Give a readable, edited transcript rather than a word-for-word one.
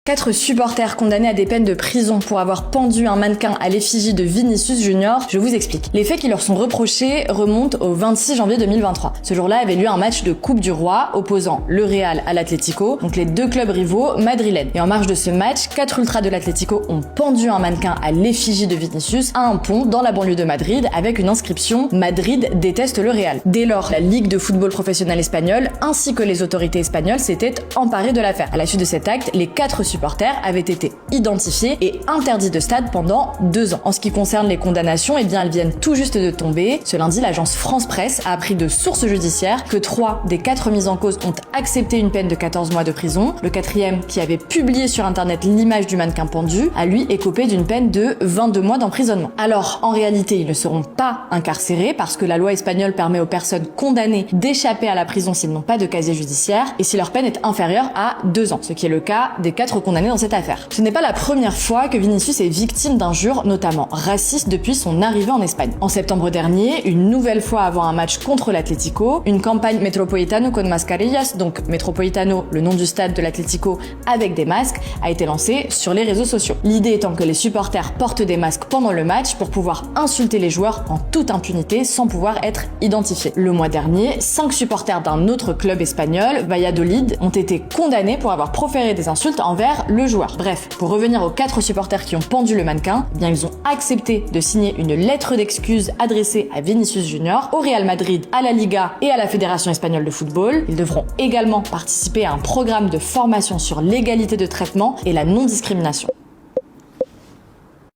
4 supporters condamnés à des peines de prison pour avoir pendu un mannequin à l'effigie de Vinicius Junior, je vous explique. Les faits qui leur sont reprochés remontent au 26 janvier 2023. Ce jour-là avait lieu un match de Coupe du Roi opposant le Real à l'Atlético, donc les deux clubs rivaux madrilènes. Et en marge de ce match, 4 ultras de l'Atlético ont pendu un mannequin à l'effigie de Vinicius à un pont dans la banlieue de Madrid avec une inscription « Madrid déteste le Real ». Dès lors, la Ligue de football professionnel espagnole ainsi que les autorités espagnoles s'étaient emparées de l'affaire. À la suite de cet acte, les 4 supporters avaient été identifiés et interdits de stade pendant 2 ans. En ce qui concerne les condamnations, eh bien elles viennent tout juste de tomber. Ce lundi, l'agence France Presse a appris de sources judiciaires que 3 des 4 mis en cause ont accepté une peine de 14 mois de prison. Le 4e, qui avait publié sur internet l'image du mannequin pendu, a lui écopé d'une peine de 22 mois d'emprisonnement. Alors, en réalité, ils ne seront pas incarcérés parce que la loi espagnole permet aux personnes condamnées d'échapper à la prison s'ils n'ont pas de casier judiciaire et si leur peine est inférieure à 2 ans, ce qui est le cas des 4 condamnés dans cette affaire. Ce n'est pas la première fois que Vinicius est victime d'injures, notamment racistes, depuis son arrivée en Espagne. En septembre dernier, une nouvelle fois avant un match contre l'Atlético, une campagne Metropolitano con mascarillas, donc Metropolitano, le nom du stade de l'Atlético avec des masques, a été lancée sur les réseaux sociaux. L'idée étant que les supporters portent des masques pendant le match pour pouvoir insulter les joueurs en toute impunité sans pouvoir être identifiés. Le mois dernier, 5 supporters d'un autre club espagnol, Valladolid, ont été condamnés pour avoir proféré des insultes envers le joueur. Bref, pour revenir aux 4 supporters qui ont pendu le mannequin, eh bien ils ont accepté de signer une lettre d'excuse adressée à Vinicius Junior, au Real Madrid, à la Liga et à la Fédération espagnole de football. Ils devront également participer à un programme de formation sur l'égalité de traitement et la non-discrimination.